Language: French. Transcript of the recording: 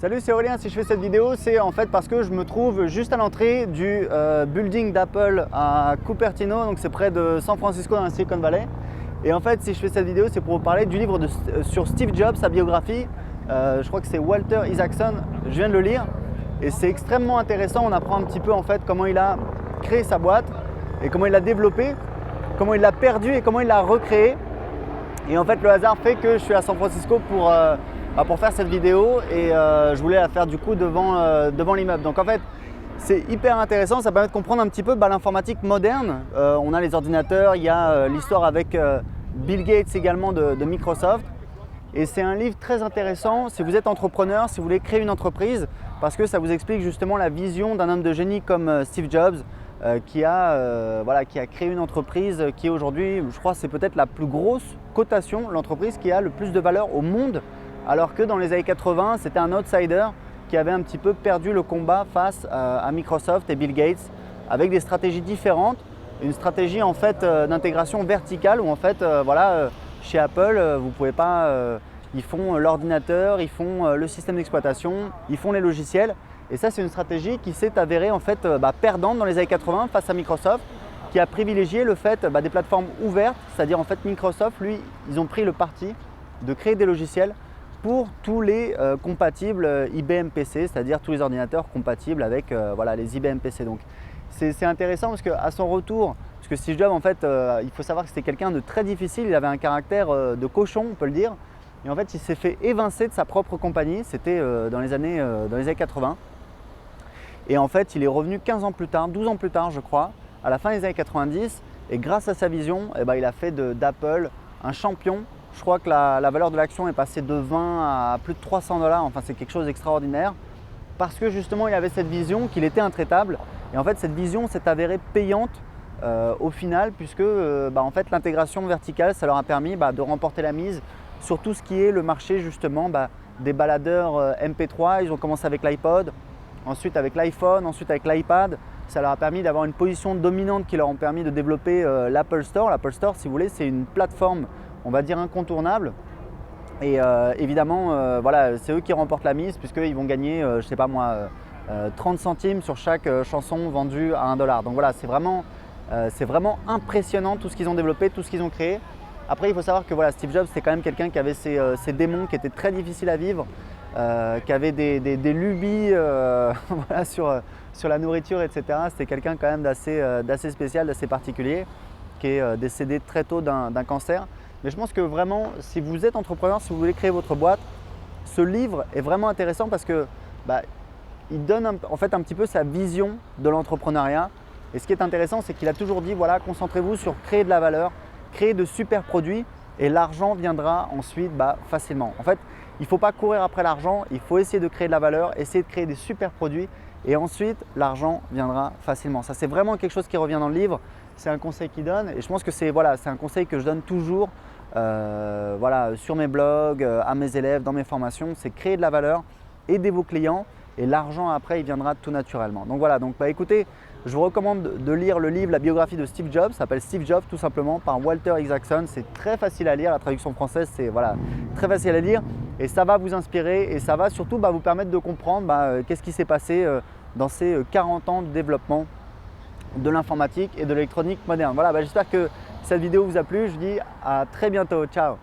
Salut, c'est Aurélien. Si je fais cette vidéo, c'est en fait parce que je me trouve juste à l'entrée du building d'Apple à Cupertino, donc c'est près de San Francisco dans la Silicon Valley. Et en fait, si je fais cette vidéo, c'est pour vous parler du livre sur Steve Jobs, sa biographie. Je crois que c'est Walter Isaacson. Je viens de le lire et c'est extrêmement intéressant. On apprend un petit peu en fait comment il a créé sa boîte et comment il l'a développée, comment il l'a perdue et comment il l'a recréée. Et en fait, le hasard fait que je suis à San Francisco pour faire cette vidéo et je voulais la faire du coup devant l'immeuble. Donc en fait, c'est hyper intéressant, ça permet de comprendre un petit peu l'informatique moderne. On a les ordinateurs, il y a l'histoire avec Bill Gates également de Microsoft. Et c'est un livre très intéressant si vous êtes entrepreneur, si vous voulez créer une entreprise, parce que ça vous explique justement la vision d'un homme de génie comme Steve Jobs, qui a créé une entreprise qui aujourd'hui, je crois, c'est peut-être la plus grosse cotation, l'entreprise qui a le plus de valeur au monde, alors que dans les années 80, c'était un outsider qui avait un petit peu perdu le combat face à Microsoft et Bill Gates, avec des stratégies différentes, une stratégie en fait d'intégration verticale où en fait, chez Apple, vous pouvez pas, ils font l'ordinateur, ils font le système d'exploitation, ils font les logiciels. Et ça, c'est une stratégie qui s'est avérée en fait perdante dans les années 80 face à Microsoft, qui a privilégié le fait des plateformes ouvertes, c'est-à-dire en fait Microsoft, lui, ils ont pris le parti de créer des logiciels pour tous les compatibles IBM PC, c'est-à-dire tous les ordinateurs compatibles avec les IBM PC. Donc c'est intéressant parce qu'à son retour, parce que Steve Jobs en fait, il faut savoir que c'était quelqu'un de très difficile, il avait un caractère de cochon, on peut le dire. Et en fait, il s'est fait évincer de sa propre compagnie, c'était dans les années 80. Et en fait, il est revenu 15 ans plus tard, 12 ans plus tard je crois, à la fin des années 90. Et grâce à sa vision, il a fait d'Apple un champion. Je crois que la valeur de l'action est passée de 20 à plus de 300 $. Enfin, c'est quelque chose d'extraordinaire. Parce que justement, il avait cette vision qu'il était intraitable. Et en fait, cette vision s'est avérée payante au final, puisque en fait, l'intégration verticale, ça leur a permis de remporter la mise sur tout ce qui est le marché justement des baladeurs MP3. Ils ont commencé avec l'iPod, ensuite avec l'iPhone, ensuite avec l'iPad. Ça leur a permis d'avoir une position dominante qui leur a permis de développer l'Apple Store. L'Apple Store, si vous voulez, c'est une plateforme, on va dire, incontournable. Et évidemment, c'est eux qui remportent la mise puisqu'ils vont gagner, 30 centimes sur chaque chanson vendue à 1 $. Donc voilà, c'est vraiment impressionnant tout ce qu'ils ont développé, tout ce qu'ils ont créé. Après, il faut savoir que Steve Jobs, c'est quand même quelqu'un qui avait ses démons qui étaient très difficiles à vivre, qui avait des lubies sur la nourriture, etc. C'était quelqu'un quand même d'assez spécial, d'assez particulier, qui est décédé très tôt d'un cancer. Mais je pense que vraiment, si vous êtes entrepreneur, si vous voulez créer votre boîte, ce livre est vraiment intéressant parce que il donne en fait un petit peu sa vision de l'entrepreneuriat. Et ce qui est intéressant, c'est qu'il a toujours dit, concentrez-vous sur créer de la valeur, créer de super produits et l'argent viendra ensuite facilement. En fait, il ne faut pas courir après l'argent, il faut essayer de créer de la valeur, essayer de créer des super produits et ensuite l'argent viendra facilement. Ça, c'est vraiment quelque chose qui revient dans le livre. C'est un conseil qu'il donne et je pense que c'est un conseil que je donne toujours sur mes blogs, à mes élèves, dans mes formations. C'est créer de la valeur, aider vos clients et l'argent après il viendra tout naturellement. Donc voilà, écoutez, je vous recommande de lire le livre, la biographie de Steve Jobs, ça s'appelle Steve Jobs tout simplement par Walter Isaacson. C'est très facile à lire, la traduction française c'est très facile à lire et ça va vous inspirer et ça va surtout vous permettre de comprendre qu'est-ce qui s'est passé dans ces 40 ans de développement de l'informatique et de l'électronique moderne. Voilà, j'espère que cette vidéo vous a plu, je vous dis à très bientôt, ciao.